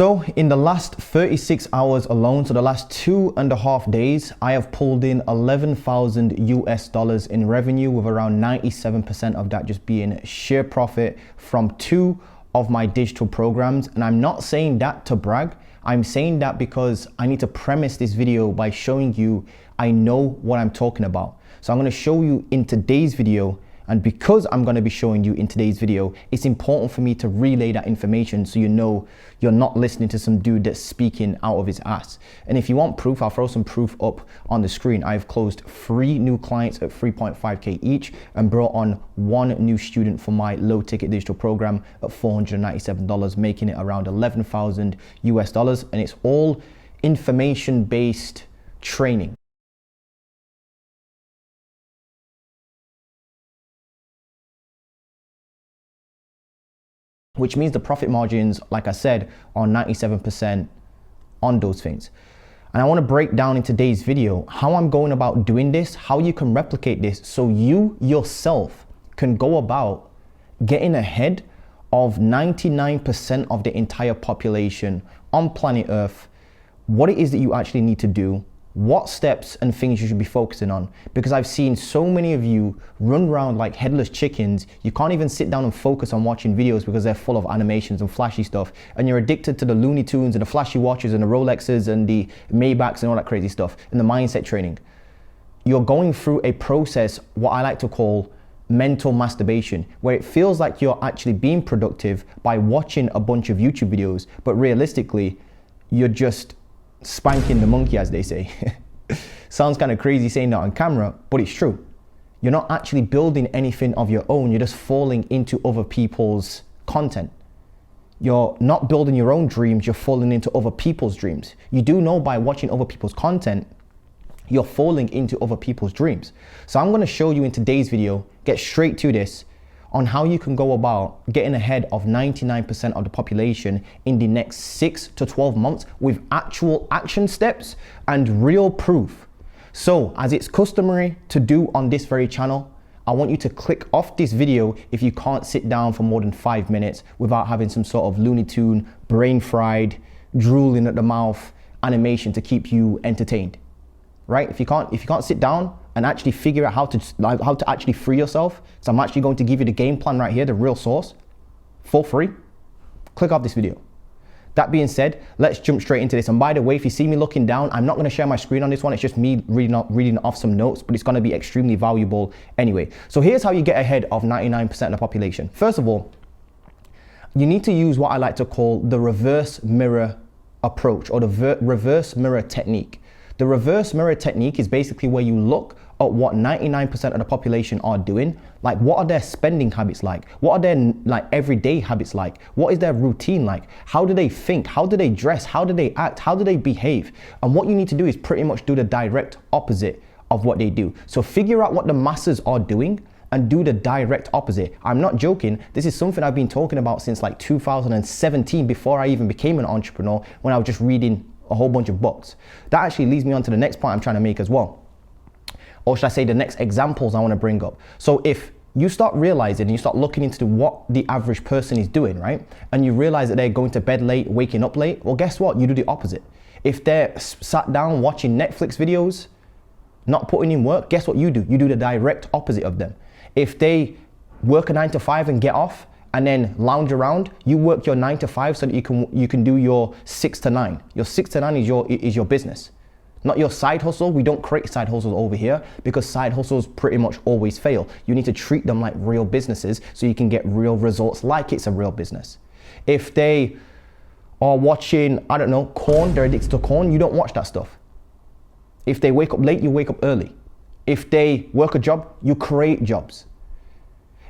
So in the last 36 hours alone, so the last 2.5 days, I have pulled in 11,000 US dollars in revenue, with around 97% of that just being sheer profit from 2 of my digital programs. And I'm not saying that to brag. I'm saying that because I need to premise this video by showing you I know what I'm talking about. So I'm going to show you in today's video. And because I'm going to be showing you in today's video, it's important for me to relay that information so you know you're not listening to some dude that's speaking out of his ass. And if you want proof, I'll throw some proof up on the screen. I've closed 3 new clients at 3.5K each and brought on 1 new student for my low ticket digital program at $497, making it around 11,000 US dollars. And it's all information based training. Which means the profit margins, like I said, are 97% on those things. And I want to break down in today's video how I'm going about doing this, how you can replicate this so you yourself can go about getting ahead of 99% of the entire population on planet Earth, what it is that you actually need to do, what steps and things you should be focusing on. Because I've seen so many of you run around like headless chickens. You can't even sit down and focus on watching videos because they're full of animations and flashy stuff, and you're addicted to the Looney Tunes and the flashy watches and the Rolexes and the Maybachs and all that crazy stuff and the mindset training. You're going through a process, what I like to call mental masturbation, where it feels like you're actually being productive by watching a bunch of YouTube videos, but realistically you're just spanking the monkey, as they say. Sounds kind of crazy saying that on camera, but it's true. You're not actually building anything of your own. You're just falling into other people's content. You're not building your own dreams. You're falling into other people's dreams. You do know by watching other people's content, you're falling into other people's dreams. So I'm going to show you in today's video, get straight to this, on how you can go about getting ahead of 99% of the population in the next 6 to 12 months with actual action steps and real proof. So as it's customary to do on this very channel, I want you to click off this video if you can't sit down for more than 5 minutes without having some sort of Looney Tune, brain fried, drooling at the mouth animation to keep you entertained, right? If you can't sit down and actually figure out how to actually free yourself, so I'm actually going to give you the game plan right here, the real source, for free, click off this video. That being said, let's jump straight into this. And by the way, if you see me looking down, I'm not going to share my screen on this one. It's just me reading off some notes, but it's going to be extremely valuable anyway. So here's how you get ahead of 99% of the population. First of all, you need to use what I like to call the reverse mirror approach, or the reverse mirror technique. The reverse mirror technique is basically where you look at what 99% of the population are doing. Like, what are their spending habits like? What are their like everyday habits like? What is their routine like? How do they think? How do they dress? How do they act? How do they behave? And what you need to do is pretty much do the direct opposite of what they do. So figure out what the masses are doing and do the direct opposite. I'm not joking. This is something I've been talking about since like 2017, before I even became an entrepreneur, when I was just reading a whole bunch of books. That actually leads me on to the next point I'm trying to make as well. Or should I say the next examples I want to bring up. So if you start realizing and you start looking into what the average person is doing, right? And you realize that they're going to bed late, waking up late, well, guess what? You do the opposite. If they're sat down watching Netflix videos, not putting in work, guess what you do? You do the direct opposite of them. If they work a 9 to 5 and get off, and then lounge around, you work your 9 to 5 so that you can do your 6 to 9. Your 6 to 9 is your business, not your side hustle. We don't create side hustles over here because side hustles pretty much always fail. You need to treat them like real businesses so you can get real results like it's a real business. If they are watching, I don't know, corn, they're addicted to corn, you don't watch that stuff. If they wake up late, you wake up early. If they work a job, you create jobs.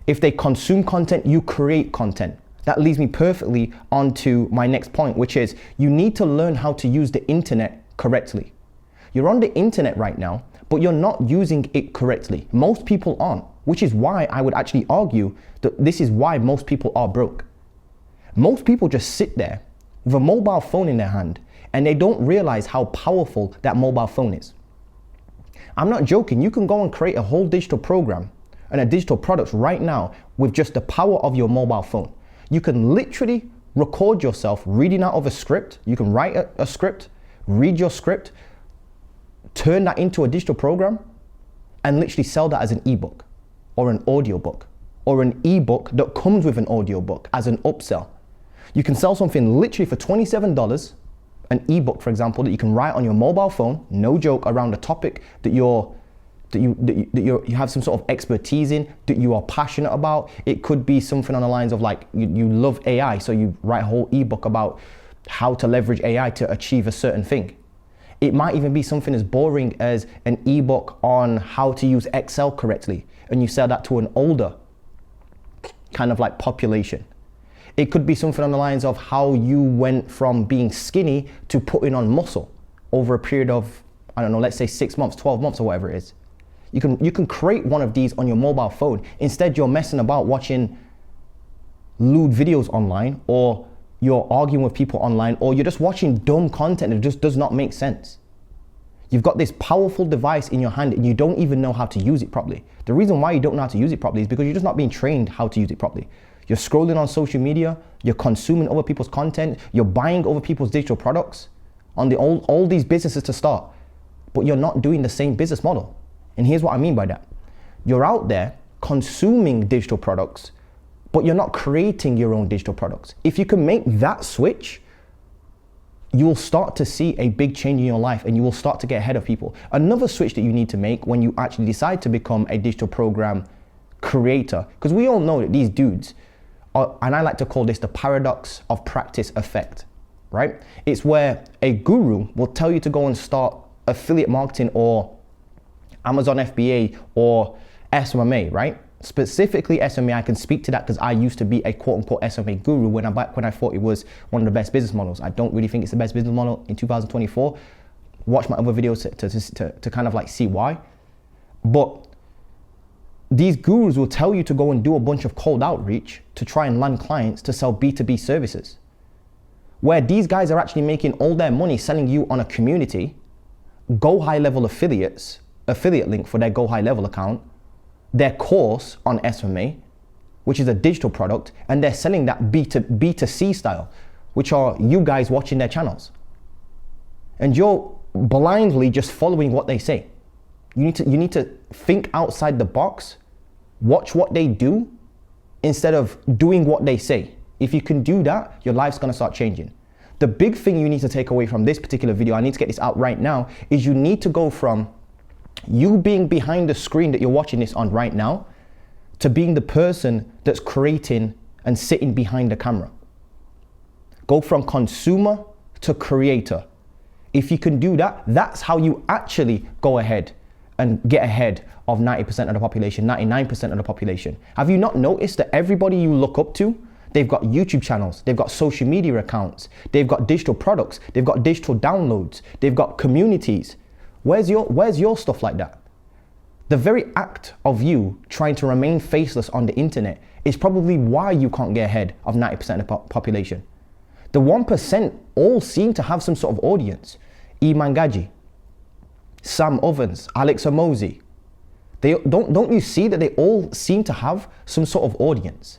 If they consume content, you create content. That leads me perfectly onto my next point, which is you need to learn how to use the internet correctly. You're on the internet right now, but you're not using it correctly. Most people aren't, which is why I would actually argue that this is why most people are broke. Most people just sit there with a mobile phone in their hand and they don't realize how powerful that mobile phone is. I'm not joking. You can go and create a whole digital program and a digital product right now with just the power of your mobile phone. You can literally record yourself reading out of a script. You can write a script, read your script, turn that into a digital program, and literally sell that as an ebook or an audiobook or an ebook that comes with an audiobook as an upsell. You can sell something literally for $27, an ebook, for example, that you can write on your mobile phone, no joke, around a topic that you have some sort of expertise in, that you are passionate about. It could be something on the lines of like, you love AI, so you write a whole ebook about how to leverage AI to achieve a certain thing. It might even be something as boring as an ebook on how to use Excel correctly, and you sell that to an older kind of like population. It could be something on the lines of how you went from being skinny to putting on muscle over a period of, I don't know, let's say 6 months, 12 months or whatever it is. You can create one of these on your mobile phone. Instead, you're messing about watching lewd videos online, or you're arguing with people online, or you're just watching dumb content that just does not make sense. You've got this powerful device in your hand and you don't even know how to use it properly. The reason why you don't know how to use it properly is because you're just not being trained how to use it properly. You're scrolling on social media, you're consuming other people's content, you're buying other people's digital products on all these businesses to start, but you're not doing the same business model. And here's what I mean by that. You're out there consuming digital products, but you're not creating your own digital products. If you can make that switch, you will start to see a big change in your life and you will start to get ahead of people. Another switch that you need to make when you actually decide to become a digital program creator, because we all know that these dudes are, and I like to call this the paradox of practice effect, right? It's where a guru will tell you to go and start affiliate marketing or Amazon FBA or SMA, right? Specifically SMA, I can speak to that because I used to be a quote unquote SMA guru when I thought it was one of the best business models. I don't really think it's the best business model in 2024. Watch my other videos to kind of like see why. But these gurus will tell you to go and do a bunch of cold outreach to try and land clients to sell B2B services, where these guys are actually making all their money selling you on a community, go high level affiliate link for their go high level account, their course on SMA, which is a digital product, and they're selling that B2C style, which are you guys watching their channels. And you're blindly just following what they say. You need to think outside the box, watch what they do instead of doing what they say. If you can do that, your life's gonna start changing. The big thing you need to take away from this particular video, I need to get this out right now, is you need to go from you being behind the screen that you're watching this on right now to being the person that's creating and sitting behind the camera. Go from consumer to creator. If you can do that, that's how you actually go ahead and get ahead of 90% of the population, 99% of the population. Have you not noticed that everybody you look up to, they've got YouTube channels, they've got social media accounts, they've got digital products, they've got digital downloads, they've got communities. Where's your stuff like that? The very act of you trying to remain faceless on the internet is probably why you can't get ahead of 90% of the population. The 1% all seem to have some sort of audience. Iman Gaji, Sam Ovens, Alex Amosi. Don't you see that they all seem to have some sort of audience?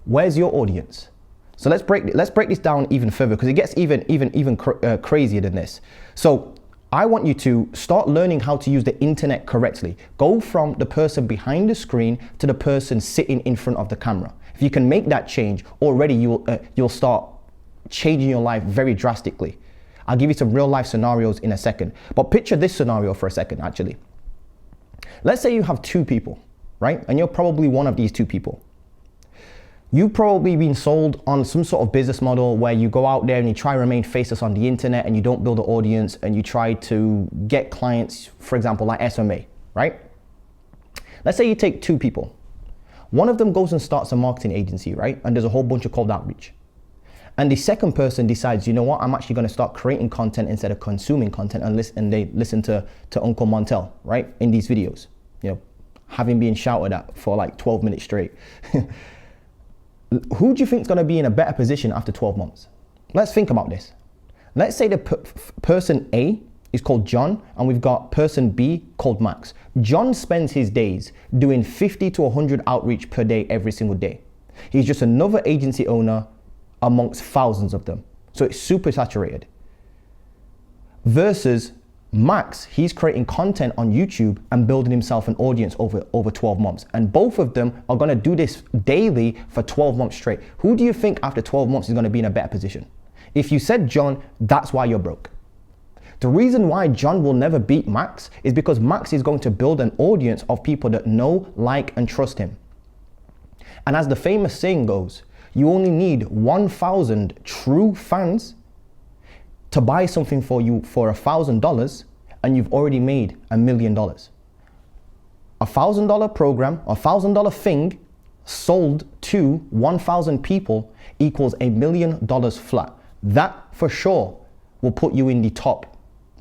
Where's your audience? So let's break this down even further, because it gets even crazier than this. So I want you to start learning how to use the internet correctly. Go from the person behind the screen to the person sitting in front of the camera. If you can make that change, already you'll start changing your life very drastically. I'll give you some real life scenarios in a second, but picture this scenario for a second actually. Let's say you have two people, right? And you're probably one of these two people. You've probably been sold on some sort of business model where you go out there and you try to remain faceless on the internet and you don't build an audience and you try to get clients, for example, like SMA, right? Let's say you take two people. One of them goes and starts a marketing agency, right? And there's a whole bunch of cold outreach. And the second person decides, you know what, I'm actually going to start creating content instead of consuming content, and they listen to Uncle Montel, right? In these videos, you know, having been shouted at for like 12 minutes straight. Who do you think is going to be in a better position after 12 months? Let's think about this. Let's say the person A is called John and we've got person B called Max. John spends his days doing 50 to 100 outreach per day every single day. He's just another agency owner, amongst thousands of them. So it's super saturated. Versus Max, he's creating content on YouTube and building himself an audience over 12 months. And both of them are gonna do this daily for 12 months straight. Who do you think after 12 months is gonna be in a better position? If you said John, that's why you're broke. The reason why John will never beat Max is because Max is going to build an audience of people that know, like, and trust him. And as the famous saying goes, you only need 1,000 true fans to buy something for you for $1,000, and you've already made $1 million. $1,000 program, $1,000 thing sold to 1,000 people equals $1 million flat. That for sure will put you in the top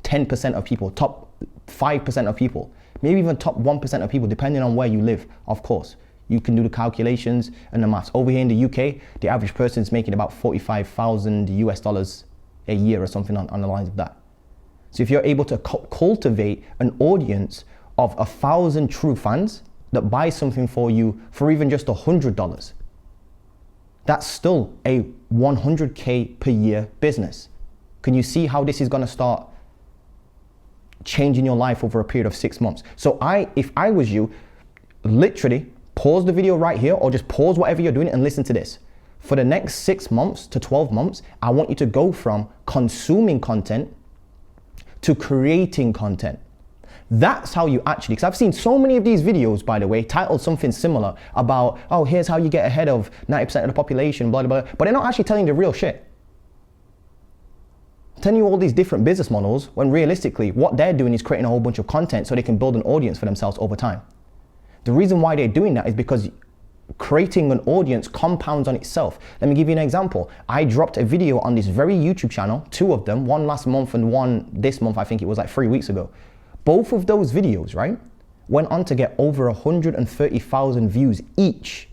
10% of people, top 5% of people, maybe even top 1% of people, depending on where you live, of course. You can do the calculations and the maths. Over here in the UK, the average person is making about 45,000 US dollars a year or something on the lines of that. So if you're able to cultivate an audience of 1,000 true fans that buy something for you for even just $100, that's still a 100K per year business. Can you see how this is gonna start changing your life over a period of 6 months? So if I was you, literally pause the video right here, or just pause whatever you're doing and listen to this. For the next 6 months to 12 months, I want you to go from consuming content to creating content. That's how you actually, because I've seen so many of these videos, by the way, titled something similar about, oh, here's how you get ahead of 90% of the population, blah, blah, blah. But they're not actually telling you the real shit. Telling you all these different business models when realistically what they're doing is creating a whole bunch of content so they can build an audience for themselves over time. The reason why they're doing that is because creating an audience compounds on itself. Let me give you an example. I dropped a video on this very YouTube channel, 2 of them, one last month and one this month. I think it was like 3 weeks ago. Both of those videos, right, went on to get over 130,000 views each.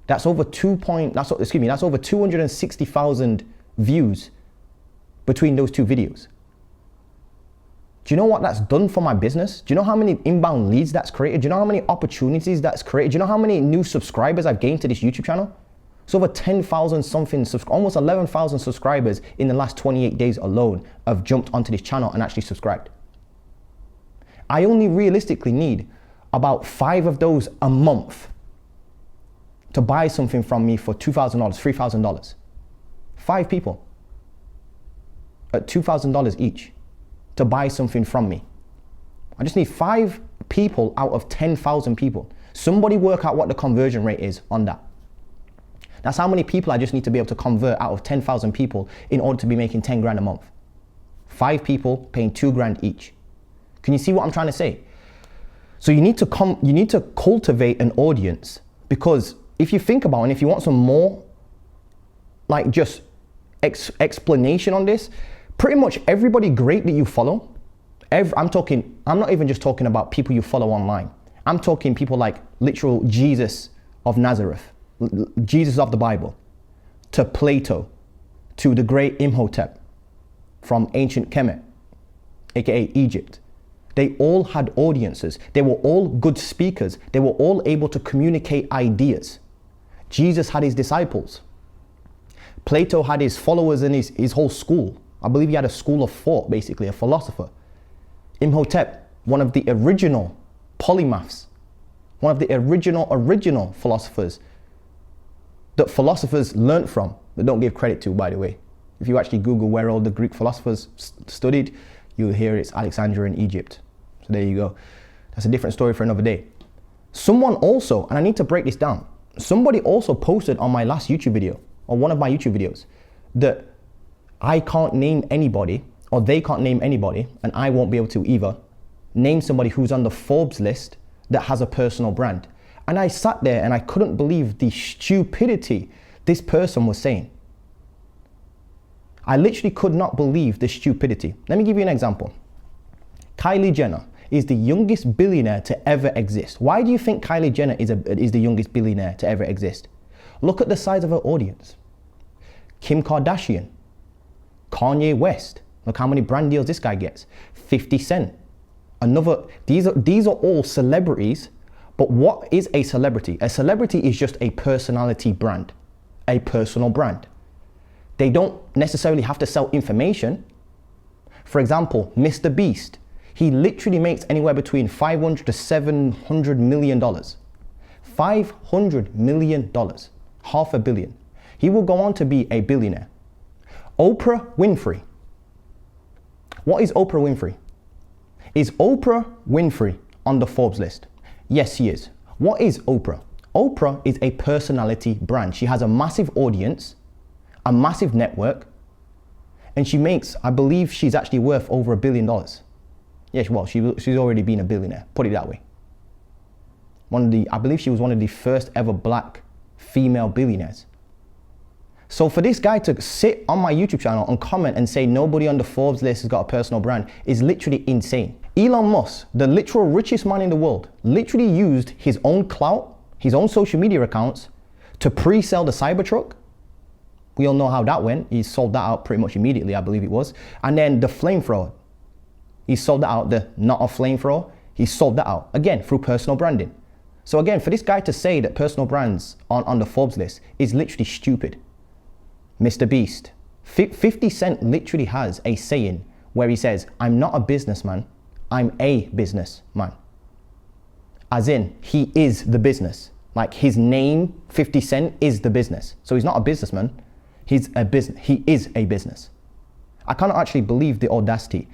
That's over that's over 260,000 views between those 2 videos. Do you know what that's done for my business? Do you know how many inbound leads that's created? Do you know how many opportunities that's created? Do you know how many new subscribers I've gained to this YouTube channel? It's over 10,000 something, almost 11,000 subscribers in the last 28 days alone have jumped onto this channel and actually subscribed. I only realistically need about 5 of those a month to buy something from me for $2,000, $3,000. 5 people at $2,000 each to buy something from me. I just need 5 people out of 10,000 people. Somebody work out what the conversion rate is on that. That's how many people I just need to be able to convert out of 10,000 people in order to be making 10 grand a month. 5 people paying 2 grand each. Can you see what I'm trying to say? So you need to cultivate an audience, because if you think about it, and if you want some more like just explanation on this, pretty much everybody great that you follow, I'm not even just talking about people you follow online. I'm talking people like literal Jesus of Nazareth, Jesus of the Bible, to Plato, to the great Imhotep from ancient Kemet, aka Egypt. They all had audiences. They were all good speakers. They were all able to communicate ideas. Jesus had his disciples. Plato had his followers and his whole school. I believe he had a school of thought, basically, a philosopher. Imhotep, one of the original polymaths, one of the original philosophers that philosophers learnt from, but don't give credit to, by the way. If you actually Google where all the Greek philosophers studied, you'll hear it's Alexandria in Egypt. So there you go. That's a different story for another day. Someone also, and I need to break this down, somebody also posted on my last YouTube video, or one of my YouTube videos, that I can't name anybody, or they can't name anybody, and I won't be able to either, name somebody who's on the Forbes list that has a personal brand. And I sat there and I couldn't believe the stupidity this person was saying. I literally could not believe the stupidity. Let me give you an example. Kylie Jenner is the youngest billionaire to ever exist. Why do you think Kylie Jenner is the youngest billionaire to ever exist? Look at the size of her audience. Kim Kardashian, Kanye West. Look how many brand deals this guy gets. 50 Cent. These are all celebrities, but what is a celebrity? A celebrity is just a personality brand. a personal brand. They don't necessarily have to sell information. For example, Mr. Beast, he literally makes anywhere between $500 to $700 million. $500 million, $500 million. He will go on to be a billionaire. Oprah Winfrey. What is Oprah Winfrey? Is Oprah Winfrey on the Forbes list? Yes, she is. What is Oprah? Oprah is a personality brand. She has a massive audience, a massive network, and she makes, I believe she's actually worth over $1 billion. Yes, well, she's already been a billionaire, put it that way. I believe she was one of the first ever black female billionaires. So for this guy to sit on my YouTube channel and comment and say nobody on the Forbes list has got a personal brand is literally insane. Elon Musk, the literal richest man in the world, literally used his own clout, his own social media accounts to pre-sell the Cybertruck. We all know how that went. He sold that out pretty much immediately, I believe it was. And then the flamethrower, he sold that out, the not a flamethrower, he sold that out, again, through personal branding. So again, for this guy to say that personal brands aren't on the Forbes list is literally stupid. Mr. Beast, 50 Cent literally has a saying where he says, I'm not a businessman, I'm a businessman. As in, he is the business. Like his name, 50 Cent, is the business. So he's not a businessman, he is a business. I can't actually believe the audacity.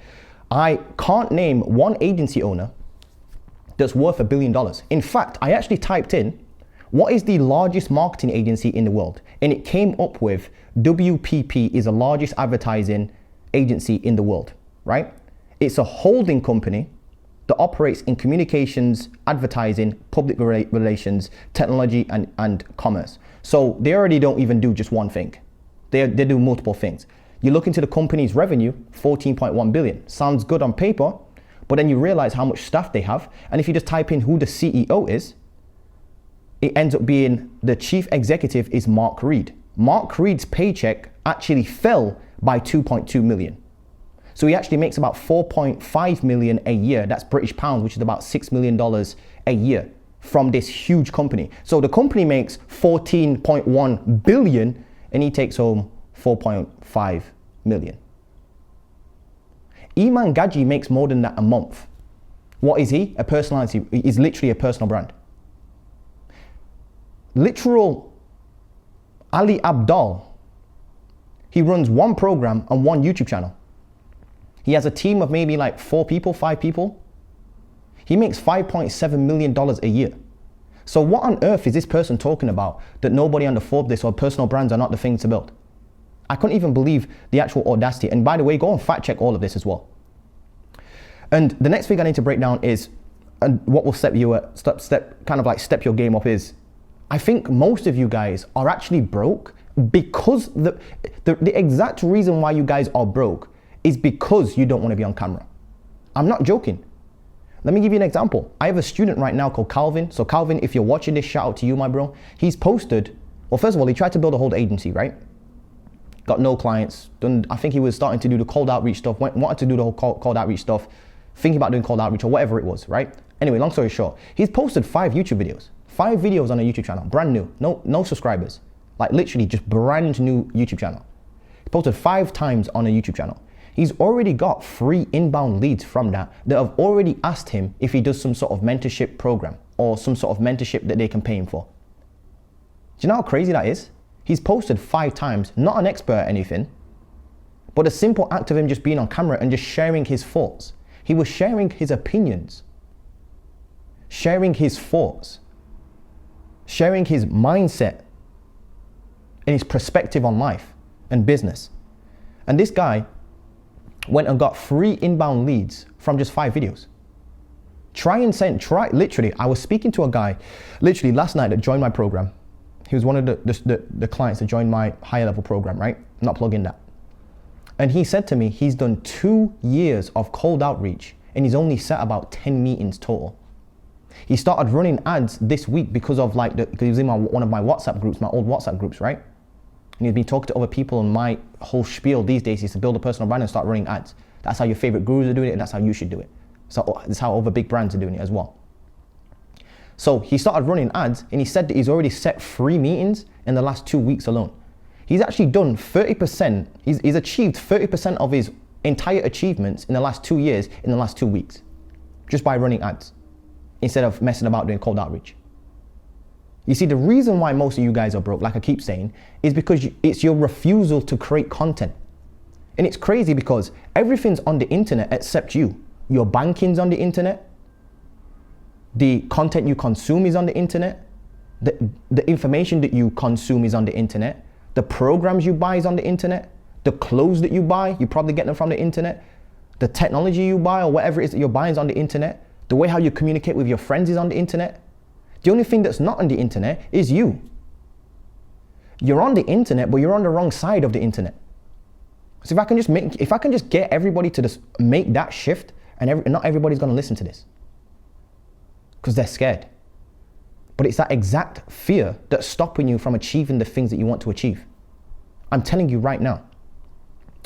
I can't name one agency owner that's worth $1 billion. In fact, I actually typed in, what is the largest marketing agency in the world? And it came up with WPP is the largest advertising agency in the world, right? It's a holding company that operates in communications, advertising, public relations, technology, and commerce. So they already don't even do just one thing. They do multiple things. You look into the company's revenue, 14.1 billion. Sounds good on paper, but then you realize how much staff they have. And if you just type in who the CEO is, it ends up being the chief executive is Mark Reed. Mark Reed's paycheck actually fell by 2.2 million. So he actually makes about 4.5 million a year. That's British pounds, which is about $6 million a year from this huge company. So the company makes 14.1 billion and he takes home 4.5 million. Iman Gaji makes more than that a month. What is he? A personality. He's literally a personal brand. Literal Ali Abdal. He runs one program and one YouTube channel. He has a team of maybe like 4 people, 5 people. He makes $5.7 million a year. So what on earth is this person talking about that nobody on the Forbes list or personal brands are not the thing to build? I couldn't even believe the actual audacity. And by the way, go and fact check all of this as well. And the next thing I need to break down is, and what will step your game up is, I think most of you guys are actually broke because the exact reason why you guys are broke is because you don't want to be on camera. I'm not joking. Let me give you an example. I have a student right now called Calvin. So Calvin, if you're watching this, shout out to you, my bro. He's posted, well, first of all, he tried to build a whole agency, right? Got no clients. I think he was starting to do the cold outreach stuff, wanted to do the whole cold outreach stuff, thinking about doing cold outreach or whatever it was, right? Anyway, long story short, he's posted 5 YouTube videos. 5 videos on a YouTube channel, brand new, no subscribers. Like literally just brand new YouTube channel. He posted 5 times on a YouTube channel. He's already got 3 inbound leads from that have already asked him if he does some sort of mentorship program or some sort of mentorship that they can pay him for. Do you know how crazy that is? He's posted 5 times, not an expert at anything, but a simple act of him just being on camera and just sharing his thoughts. He was sharing his opinions, sharing his thoughts, sharing his mindset and his perspective on life and business. And this guy went and got 3 inbound leads from just 5 videos. Literally, I was speaking to a guy literally last night that joined my program. He was one of the clients that joined my higher level program, right? I'm not plugging that. And he said to me, he's done 2 years of cold outreach and he's only set about 10 meetings total. He started running ads this week because of because he was in one of my WhatsApp groups, my old WhatsApp groups, right? And he's been talking to other people, and my whole spiel these days is to build a personal brand and start running ads. That's how your favorite gurus are doing it, and that's how you should do it. So that's how other big brands are doing it as well. So he started running ads, and he said that he's already set 3 meetings, in the last 2 weeks alone. He's actually done 30%, he's achieved 30% of his entire achievements in the last 2 years in the last 2 weeks, just by running ads, instead of messing about doing cold outreach. You see, the reason why most of you guys are broke, like I keep saying, is because it's your refusal to create content. And it's crazy because everything's on the internet except you. Your banking's on the internet. The content you consume is on the internet. The information that you consume is on the internet. The programs you buy is on the internet. The clothes that you buy, you probably get them from the internet. The technology you buy or whatever it is that you're buying is on the internet. The way how you communicate with your friends is on the internet. The only thing that's not on the internet is you. You're on the internet, but you're on the wrong side of the internet. So if I can just get everybody to just make that shift, and not everybody's gonna listen to this, because they're scared. But it's that exact fear that's stopping you from achieving the things that you want to achieve. I'm telling you right now,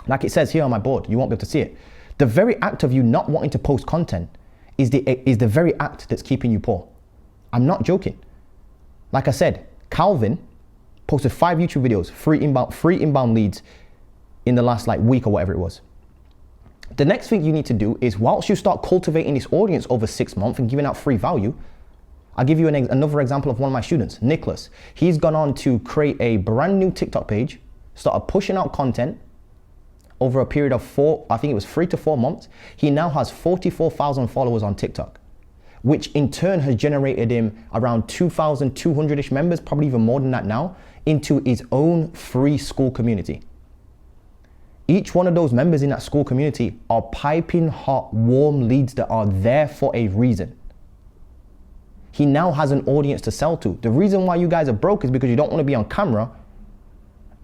like it says here on my board, you won't be able to see it. The very act of you not wanting to post content is the very act that's keeping you poor. I'm not joking. Like I said, Calvin posted 5 YouTube videos, free inbound leads in the last week or whatever it was. The next thing you need to do is, whilst you start cultivating this audience over 6 months and giving out free value, I'll give you another example of one of my students, Nicholas. He's gone on to create a brand new TikTok page, started pushing out content over a period of 3 to 4 months. He now has 44,000 followers on TikTok, which in turn has generated him around 2,200-ish members, probably even more than that now, into his own free school community. Each one of those members in that school community are piping hot, warm leads that are there for a reason. He now has an audience to sell to. The reason why you guys are broke is because you don't want to be on camera.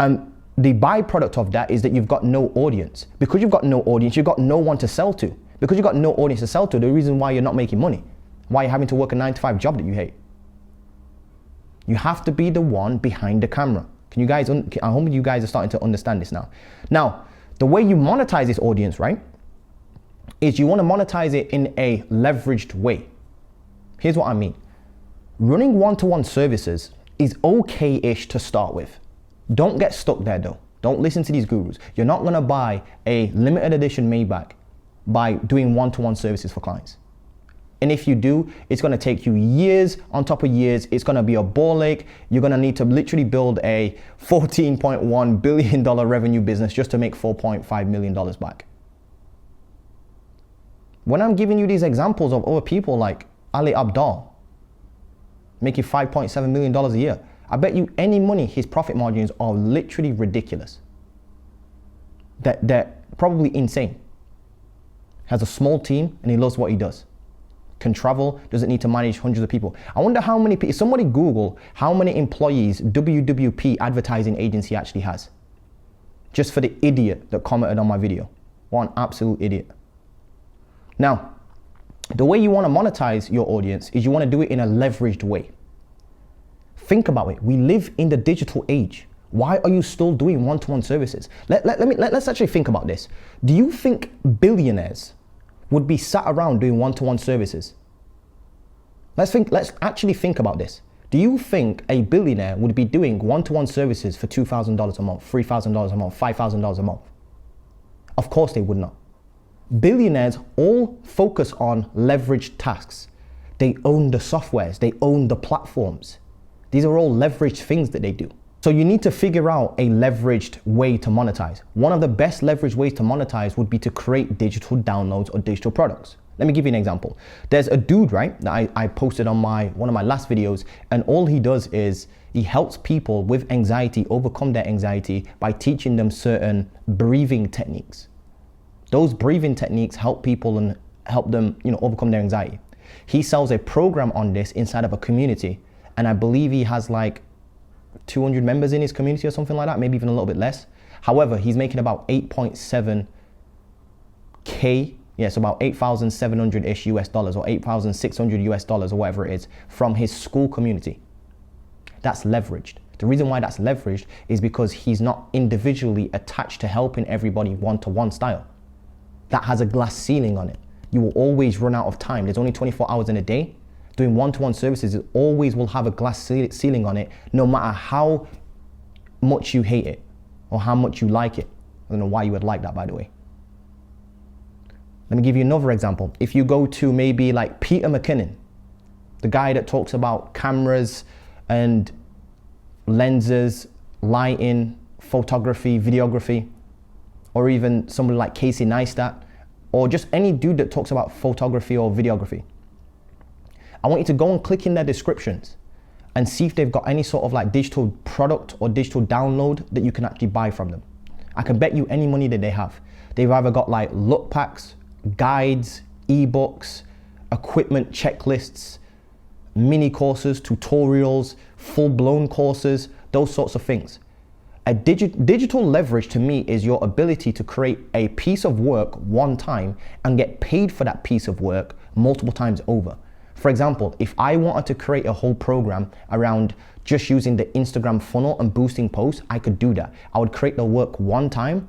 And the byproduct of that is that you've got no audience. Because you've got no audience, you've got no one to sell to. Because you've got no audience to sell to, the reason why you're not making money, why you're having to work a 9-to-5 job that you hate. You have to be the one behind the camera. I hope you guys are starting to understand this now. Now, the way you monetize this audience, right, is you want to monetize it in a leveraged way. Here's what I mean. Running one-to-one services is okay-ish to start with. Don't get stuck there though. Don't listen to these gurus. You're not gonna buy a limited edition Maybach by doing one-to-one services for clients. And if you do, it's gonna take you years on top of years. It's gonna be a ball ache. You're gonna need to literally build a $14.1 billion revenue business just to make $4.5 million back. When I'm giving you these examples of other people like Ali Abdaal, making $5.7 million a year, I bet you any money his profit margins are literally ridiculous. They're probably insane. Has a small team and he loves what he does. Can travel, doesn't need to manage hundreds of people. I wonder how many people, somebody Google how many employees WWP advertising agency actually has. Just for the idiot that commented on my video. What an absolute idiot. Now, the way you want to monetize your audience is you want to do it in a leveraged way. Think about it. We live in the digital age. Why are you still doing one-to-one services? Let's actually think about this. Do you think billionaires would be sat around doing one-to-one services? Let's actually think about this. Do you think a billionaire would be doing one-to-one services for $2,000 a month, $3,000 a month, $5,000 a month? Of course they would not. Billionaires all focus on leveraged tasks. They own the softwares, they own the platforms. These are all leveraged things that they do. So you need to figure out a leveraged way to monetize. One of the best leveraged ways to monetize would be to create digital downloads or digital products. Let me give you an example. There's a dude, right, that I posted on one of my last videos, and all he does is he helps people with anxiety overcome their anxiety by teaching them certain breathing techniques. Those breathing techniques help people and help them, overcome their anxiety. He sells a program on this inside of a community, and I believe he has 200 members in his community or something like that, maybe even a little bit less. However, he's making about 8.7K, yes, about 8,700-ish US dollars or 8,600 US dollars or whatever it is from his school community. That's leveraged. The reason why that's leveraged is because he's not individually attached to helping everybody one-to-one style. That has a glass ceiling on it. You will always run out of time. There's only 24 hours in a day. Doing one-to-one services, it always will have a glass ceiling on it, no matter how much you hate it or how much you like it. I don't know why you would like that, by the way. Let me give you another example. If you go to maybe like Peter McKinnon, the guy that talks about cameras and lenses, lighting, photography, videography, or even somebody like Casey Neistat, or just any dude that talks about photography or videography. I want you to go and click in their descriptions and see if they've got any sort of like digital product or digital download that you can actually buy from them. I can bet you any money that they have. They've either got like look packs, guides, ebooks, equipment checklists, mini courses, tutorials, full-blown courses, those sorts of things. A digital leverage to me is your ability to create a piece of work one time and get paid for that piece of work multiple times over. For example, if I wanted to create a whole program around just using the Instagram funnel and boosting posts, I could do that. I would create the work one time,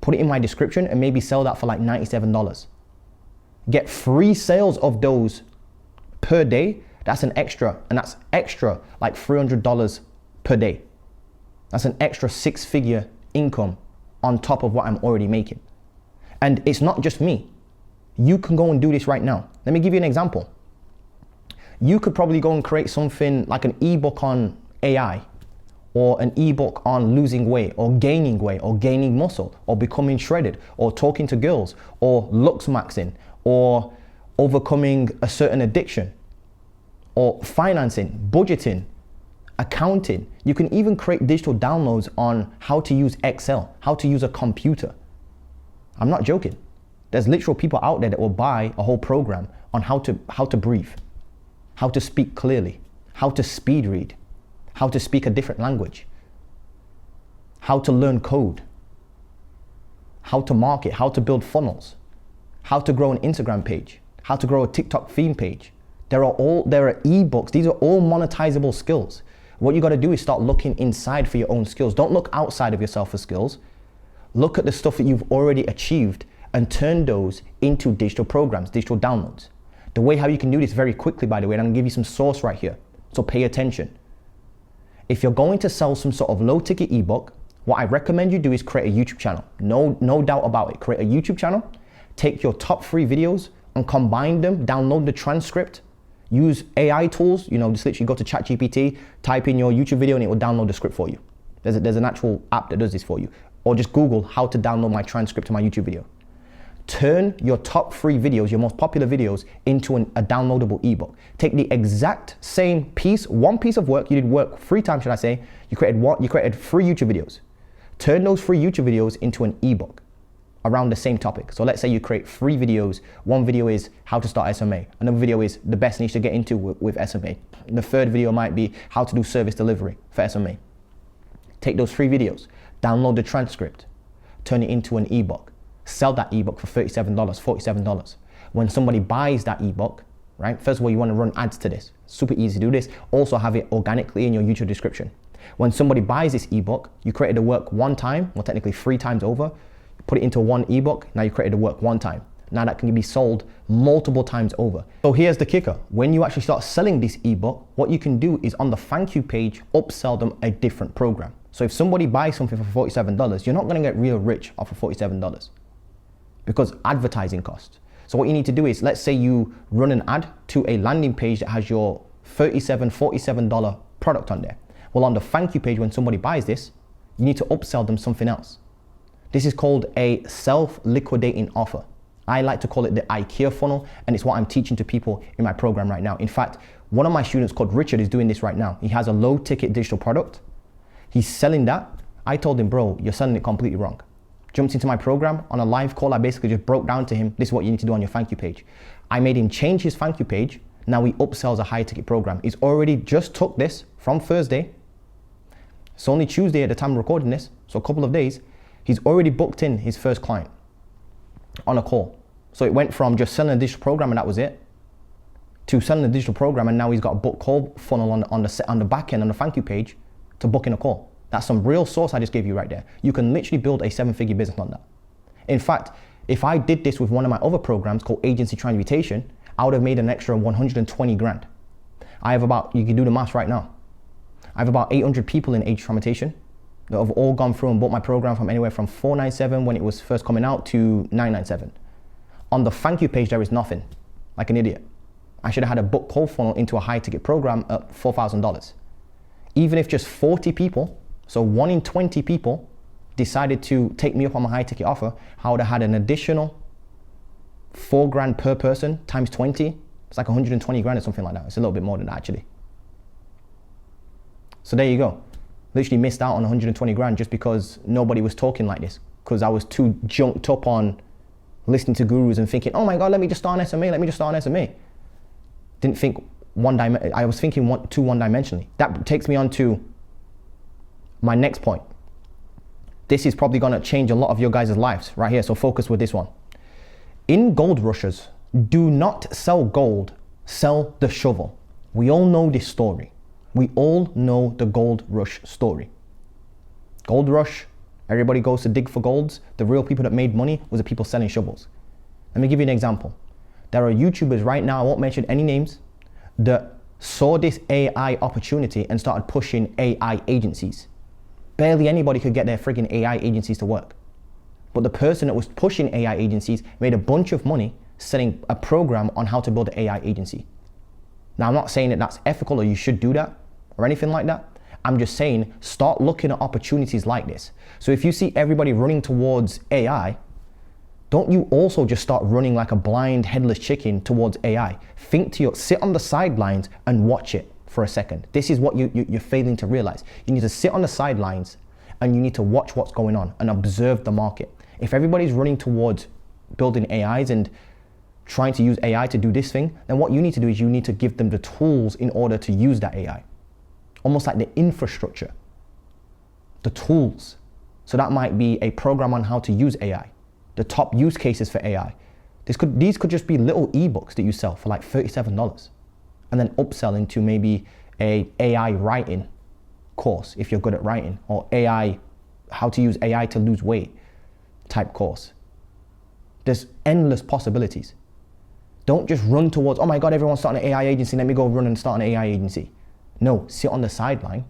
put it in my description, and maybe sell that for like $97. Get free sales of those per day. That's an extra, and that's extra like $300 per day. That's an extra 6-figure income on top of what I'm already making. And it's not just me. You can go and do this right now. Let me give you an example. You could probably go and create something like an ebook on AI, or an ebook on losing weight or gaining muscle, or becoming shredded, or talking to girls, or looks maxing, or overcoming a certain addiction, or financing, budgeting, accounting. You can even create digital downloads on how to use Excel, how to use a computer. I'm not joking. There's literal people out there that will buy a whole program on how to breathe, how to speak clearly, how to speed read, how to speak a different language, how to learn code, how to market, how to build funnels, how to grow an Instagram page, how to grow a TikTok theme page. There are ebooks. These are all monetizable skills. What you got to do is start looking inside for your own skills. Don't look outside of yourself for skills. Look at the stuff that you've already achieved and turn those into digital programs, digital downloads. The way how you can do this very quickly, by the way, and I'm gonna give you some source right here. So pay attention. If you're going to sell some sort of low ticket ebook, what I recommend you do is create a YouTube channel. No doubt about it. Create a YouTube channel, take your top 3 videos and combine them, download the transcript, use AI tools, just literally go to ChatGPT, type in your YouTube video and it will download the script for you. There's an actual app that does this for you. Or just Google how to download my transcript to my YouTube video. Turn your top 3 videos, your most popular videos, into a downloadable ebook. Take the exact same piece, one piece of work, you did work 3 times, should I say, you created 3 YouTube videos. Turn those 3 YouTube videos into an ebook around the same topic. So let's say you create 3 videos. One video is how to start SMA. Another video is the best niche to get into with SMA. The 3rd video might be how to do service delivery for SMA. Take those 3 videos, download the transcript, turn it into an ebook. Sell that ebook for $37, $47. When somebody buys that ebook, right? First of all, you want to run ads to this. Super easy to do this. Also have it organically in your YouTube description. When somebody buys this ebook, you created the work one time, well technically 3 times over, put it into one ebook, now you created the work one time. Now that can be sold multiple times over. So here's the kicker. When you actually start selling this ebook, what you can do is on the thank you page, upsell them a different program. So if somebody buys something for $47, you're not gonna get real rich off of $47 because advertising costs. So what you need to do is, let's say you run an ad to a landing page that has your $47 product on there. Well, on the thank you page, when somebody buys this, you need to upsell them something else. This is called a self-liquidating offer. I like to call it the Ikeafunnel, and it's what I'm teaching to people in my program right now. In fact, one of my students called Richard is doing this right now. He has a low ticket digital product. He's selling that. I told him, bro, you're selling it completely wrong. Jumped into my program on a live call. I basically just broke down to him, this is what you need to do on your thank you page. I made him change his thank you page. Now he upsells a high ticket program. He's already just took this from Thursday. It's only Tuesday at the time of recording this, so a couple of days. He's already booked in his first client on a call. So it went from just selling a digital program and that was it, to selling a digital program, and now he's got a book call funnel on the back end on the thank you page to booking a call. That's some real source I just gave you right there. You can literally build a 7-figure business on that. In fact, if I did this with one of my other programs called Agency Transmutation, I would have made an extra 120 grand. I have about, you can do the math right now. I have about 800 people in Agency Transmutation. that have all gone through and bought my program from anywhere from $497 when it was first coming out to $997. On the thank you page, there is nothing, like an idiot. I should have had a book cold funnel into a high ticket program at $4,000. Even if just 40 people, so 1 in 20 people decided to take me up on my high ticket offer, I would have had an additional $4,000 per person times 20. It's like 120 grand or something like that. It's a little bit more than that actually. So there you go. Literally missed out on 120 grand just because nobody was talking like this, because I was too junked up on listening to gurus and thinking, oh my God, let me just start an SMA, let me just start an SMA. Didn't think I was thinking one-dimensionally. That takes me on to my next point. This is probably gonna change a lot of your guys' lives right here, so focus with this one. In gold rushes, do not sell gold, sell the shovel. We all know this story. We all know the gold rush story. Gold rush, everybody goes to dig for golds. The real people that made money was the people selling shovels. Let me give you an example. There are YouTubers right now, I won't mention any names, that saw this AI opportunity and started pushing AI agencies. Barely anybody could get their friggin' AI agencies to work. But the person that was pushing AI agencies made a bunch of money selling a program on how to build an AI agency. Now, I'm not saying that that's ethical or you should do that or anything like that. I'm just saying, start looking at opportunities like this. So if you see everybody running towards AI, don't you also just start running like a blind headless chicken towards AI? Sit on the sidelines and watch it for a second. This is what you're failing to realize. You need to sit on the sidelines and you need to watch what's going on and observe the market. If everybody's running towards building AIs and trying to use AI to do this thing, then what you need to do is you need to give them the tools in order to use that AI. Almost like the infrastructure, the tools. So that might be a program on how to use AI, the top use cases for AI. These could just be little ebooks that you sell for like $37 and then upsell into maybe a AI writing course if you're good at writing, or AI, how to use AI to lose weight type course. There's endless possibilities. Don't just run towards, oh my God, everyone's starting an AI agency, let me go run and start an AI agency. No, sit on the sideline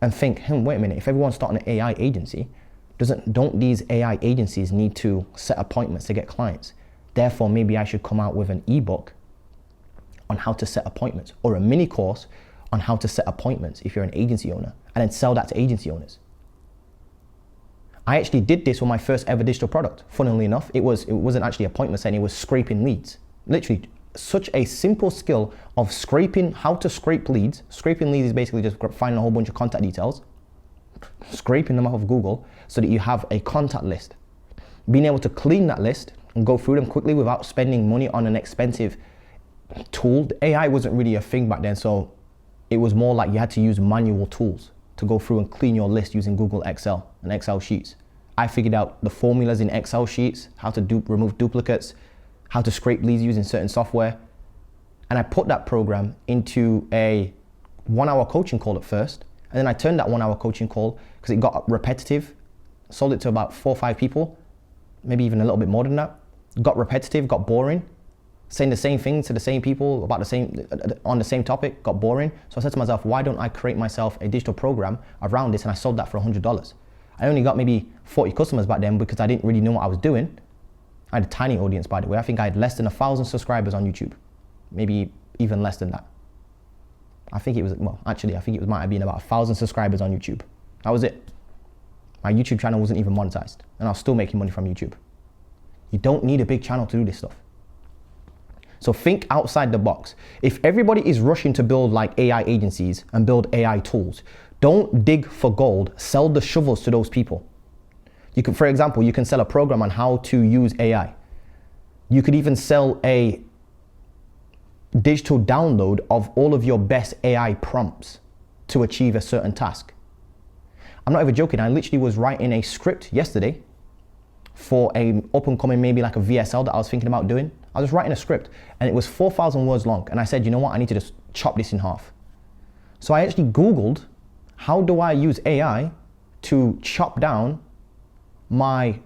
and think, wait a minute, if everyone's starting an AI agency, don't these AI agencies need to set appointments to get clients? Therefore, maybe I should come out with an ebook on how to set appointments, or a mini course on how to set appointments if you're an agency owner, and then sell that to agency owners. I actually did this with my first ever digital product. Funnily enough, it wasn't actually appointment setting, it was scraping leads. Literally, such a simple skill of how to scrape leads. Scraping leads is basically just finding a whole bunch of contact details, scraping them off of Google so that you have a contact list. Being able to clean that list and go through them quickly without spending money on an expensive tool. The AI wasn't really a thing back then, so it was more like you had to use manual tools to go through and clean your list using Google Excel and Excel sheets. I figured out the formulas in Excel sheets, how to remove duplicates, how to scrape leads using certain software. And I put that program into a 1-hour coaching call at first. And then I turned that 1-hour coaching call, because it got repetitive, sold it to about 4 or 5 people, maybe even a little bit more than that. Got repetitive, got boring, saying the same thing to the same people about on the same topic, got boring. So I said to myself, why don't I create myself a digital program around this? And I sold that for $100. I only got maybe 40 customers back then because I didn't really know what I was doing. I had a tiny audience, by the way. I think I had less than 1,000 subscribers on YouTube, maybe even less than that. I think it might have been about 1,000 subscribers on YouTube. That was it. My YouTube channel wasn't even monetized, and I was still making money from YouTube. You don't need a big channel to do this stuff. So think outside the box. If everybody is rushing to build like AI agencies and build AI tools, don't dig for gold, sell the shovels to those people. For example, you can sell a program on how to use AI. You could even sell a digital download of all of your best AI prompts to achieve a certain task. I'm not even joking. I literally was writing a script yesterday for a up and coming, maybe like a VSL that I was thinking about doing. I was writing a script and it was 4,000 words long. And I said, you know what? I need to just chop this in half. So I actually Googled, how do I use AI to chop down my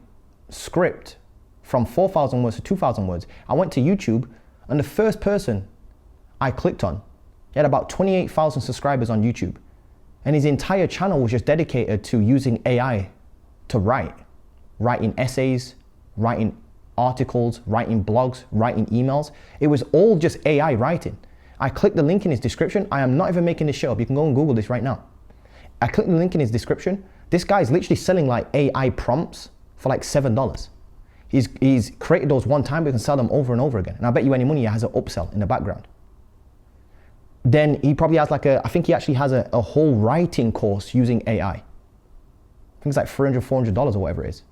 script from 4,000 words to 2,000 words. I went to YouTube, and the first person I clicked on, he had about 28,000 subscribers on YouTube. And his entire channel was just dedicated to using AI to writing essays, writing articles, writing blogs, writing emails. It was all just AI writing. I clicked the link in his description. I am not even making this shit up. You can go and Google this right now. I clicked the link in his description. This guy's literally selling like AI prompts for like $7. He's created those one time, but he can sell them over and over again. And I bet you any money he has an upsell in the background. Then he probably has like I think he actually has a whole writing course using AI. I think it's like $300, $400 or whatever it is.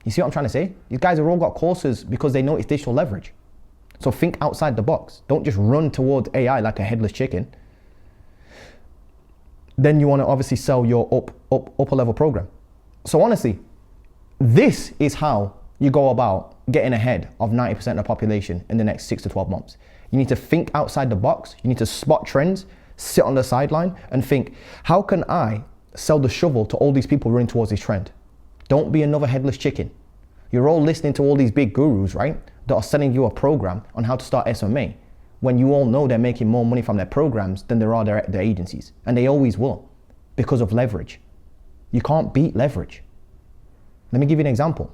You see what I'm trying to say? These guys have all got courses because they know it's digital leverage. So think outside the box. Don't just run towards AI like a headless chicken. Then you want to obviously sell your upper level program. So honestly, this is how you go about getting ahead of 90% of the population in the next 6 to 12 months. You need to think outside the box. You need to spot trends, sit on the sideline and think, how can I sell the shovel to all these people running towards this trend? Don't be another headless chicken. You're all listening to all these big gurus, right? That are selling you a program on how to start SMA, when you all know they're making more money from their programs than there are their agencies. And they always will, because of leverage. You can't beat leverage. Let me give you an example.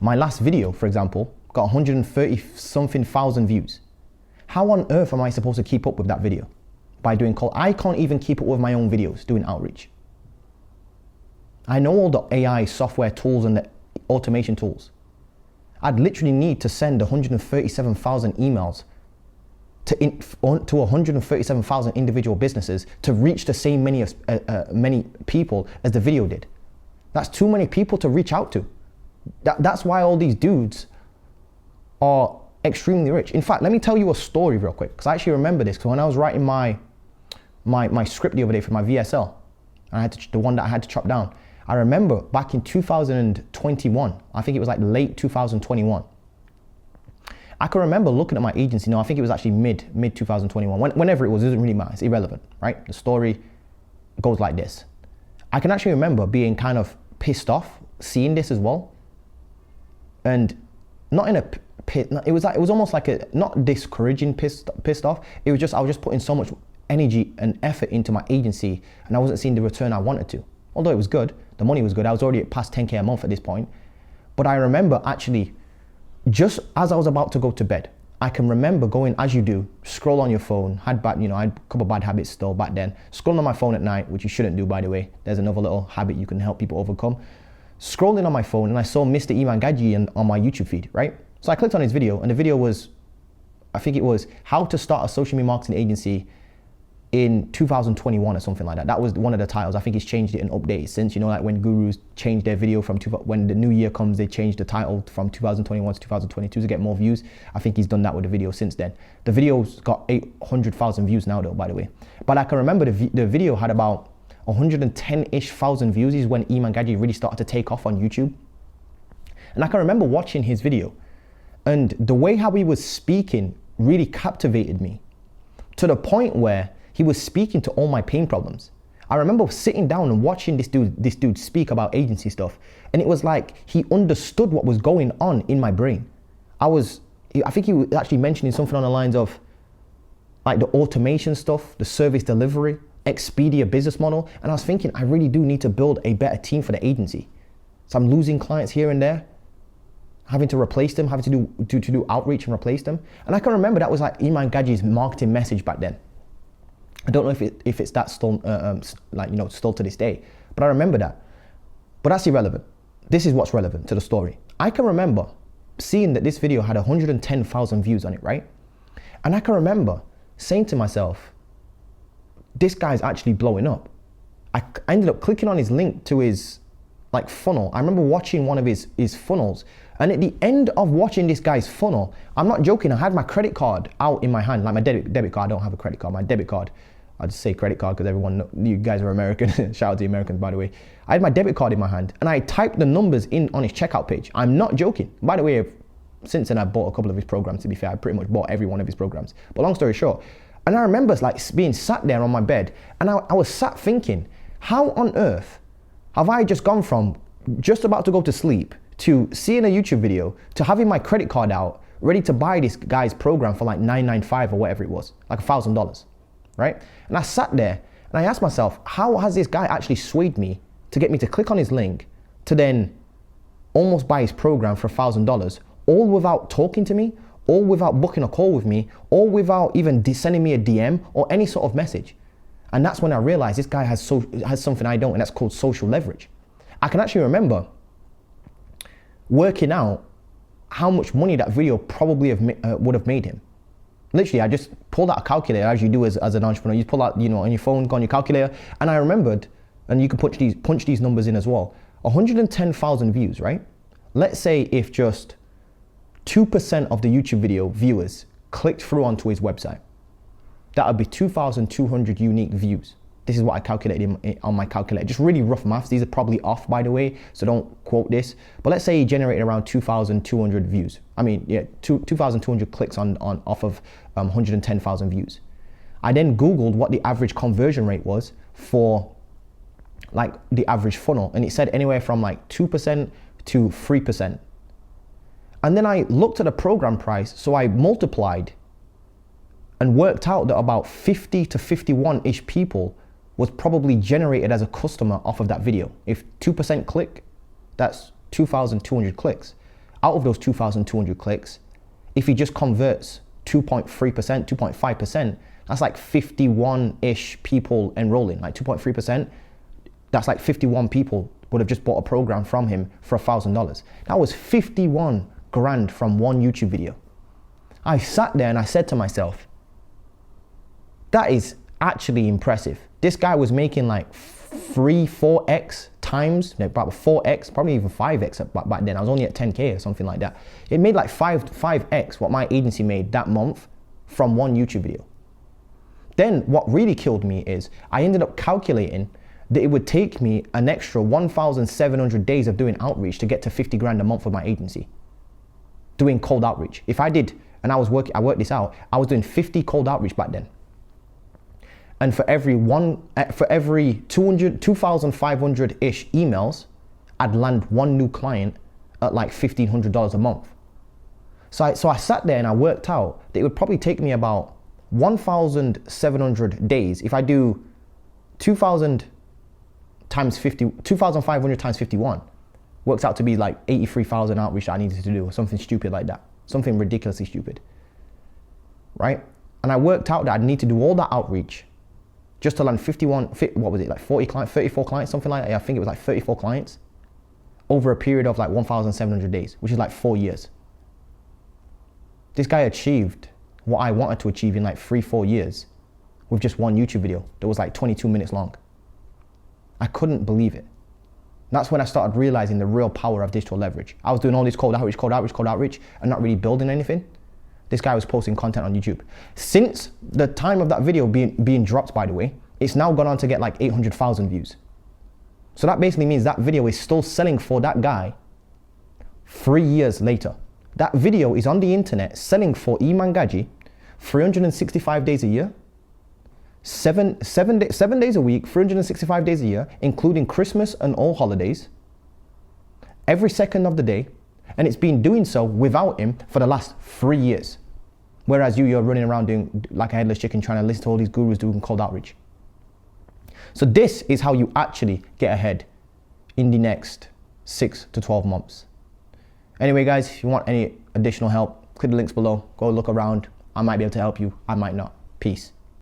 My last video, for example, got 130 something thousand views. How on earth am I supposed to keep up with that video? By doing I can't even keep up with my own videos doing outreach. I know all the AI software tools and the automation tools. I'd literally need to send 137,000 emails to 137,000 individual businesses to reach the same many people as the video did. That's too many people to reach out to. That's why all these dudes are extremely rich. In fact, let me tell you a story real quick, because I actually remember this, because when I was writing my script the other day for my VSL, and the one that I had to chop down, I remember back in 2021, I think it was like late 2021, I can remember looking at my agency. No, I think it was actually mid 2021. Whenever it was, it doesn't really matter. It's irrelevant, right? The story goes like this. I can actually remember being kind of pissed off seeing this as well, and not in a pit. It was almost like a not discouraging pissed off. It was just I was just putting so much energy and effort into my agency, and I wasn't seeing the return I wanted to. Although it was good, the money was good. I was already past 10K a month at this point. But I remember actually, just as I was about to go to bed, I can remember going, as you do, scroll on your phone. I had a couple of bad habits still back then. Scrolling on my phone at night, which you shouldn't do, by the way. There's another little habit you can help people overcome. Scrolling on my phone, and I saw Mr. Iman Gadji on my YouTube feed, right? So I clicked on his video, and the video was, I think it was how to start a social media marketing agency in 2021 or something like that. That was one of the titles. I think he's changed it and updated since, like when gurus change their video when the new year comes, they change the title from 2021 to 2022 to get more views. I think he's done that with the video since then. The video's got 800,000 views now though, by the way. But I can remember the video had about 110-ish thousand views. Is when Iman Gadji really started to take off on YouTube. And I can remember watching his video, and the way how he was speaking really captivated me, to the point where he was speaking to all my pain problems. I remember sitting down and watching this dude speak about agency stuff, and it was like he understood what was going on in my brain. I think he was actually mentioning something on the lines of like the automation stuff, the service delivery, Expedia business model, and I was thinking, I really do need to build a better team for the agency. So I'm losing clients here and there, having to replace them, having to do outreach and replace them. And I can remember that was like Iman Gadji's marketing message back then. I don't know if it's that still still to this day, but I remember that. But that's irrelevant. This is what's relevant to the story. I can remember seeing that this video had 110,000 views on it, right? And I can remember saying to myself, this guy's actually blowing up. I ended up clicking on his link to his funnel. I remember watching one of his funnels, and at the end of watching this guy's funnel, I'm not joking, I had my credit card out in my hand, like my debit card. I don't have a credit card, my debit card. I'll just say credit card because everyone, you guys are American. Shout out to the Americans, by the way. I had my debit card in my hand, and I typed the numbers in on his checkout page. I'm not joking. By the way, since then I bought a couple of his programs, to be fair. I pretty much bought every one of his programs. But long story short, and I remember being sat there on my bed, and I was sat thinking, how on earth have I just gone from just about to go to sleep to seeing a YouTube video to having my credit card out ready to buy this guy's program for like $995 or whatever it was, like $1,000, right? And I sat there And I asked myself, how has this guy actually swayed me to get me to click on his link to then almost buy his program for $1,000, all without talking to me, all without booking a call with me, all without even sending me a DM or any sort of message. And that's when I realized this guy has something I don't, and that's called social leverage. I can actually remember working out how much money that video probably would have made him. Literally, I just pulled out a calculator, as you do as an entrepreneur. You pull out, on your phone, go on your calculator, and I remembered, and you can punch these numbers in as well. 110,000 views, right? Let's say if just 2% of the YouTube video viewers clicked through onto his website, that would be 2,200 unique views. This is what I calculated on my calculator. Just really rough maths. These are probably off, by the way, so don't quote this. But let's say he generated around 2,200 views. 2,200 clicks off of 110,000 views. I then Googled what the average conversion rate was for like the average funnel, and it said anywhere from like 2% to 3%. And then I looked at the program price, so I multiplied and worked out that about 50 to 51-ish people was probably generated as a customer off of that video. If 2% click, that's 2,200 clicks. Out of those 2,200 clicks, if he just converts 2.3%, 2.5%, that's like 51-ish people enrolling, like 2.3%. That's like 51 people would have just bought a program from him for $1,000. That was 51 grand from one YouTube video. I sat there and I said to myself, that is actually impressive. This guy was making like 4x times, about 4x, probably even 5x back then. I was only at 10K or something like that. It made like 5x what my agency made that month from one YouTube video. Then what really killed me is I ended up calculating that it would take me an extra 1,700 days of doing outreach to get to 50 grand a month with my agency, doing cold outreach. If I did, and I worked this out, I was doing 50 cold outreach back then. And for every 2,500-ish emails, I'd land one new client at like $1,500 a month. So I sat there and I worked out that it would probably take me about 1,700 days. If I do 2,500 times 51, works out to be like 83,000 outreach that I needed to do, or something stupid like that. Something ridiculously stupid, right? And I worked out that I'd need to do all that outreach just to land 34 clients, something like that. Yeah, I think it was like 34 clients over a period of like 1,700 days, which is like 4 years. This guy achieved what I wanted to achieve in like 3-4 years with just one YouTube video that was like 22 minutes long. I couldn't believe it. That's when I started realizing the real power of digital leverage. I was doing all this cold outreach, and not really building anything. This guy was posting content on YouTube. Since the time of that video being dropped, by the way, it's now gone on to get like 800,000 views. So that basically means that video is still selling for that guy 3 years later. That video is on the internet selling for Imangaji 365 days a year, seven days a week, 365 days a year, including Christmas and all holidays, every second of the day. And it's been doing so without him for the last 3 years. Whereas you're running around doing like a headless chicken, trying to listen to all these gurus doing cold outreach. So this is how you actually get ahead in the next 6 to 12 months. Anyway, guys, if you want any additional help, click the links below, go look around. I might be able to help you, I might not. Peace.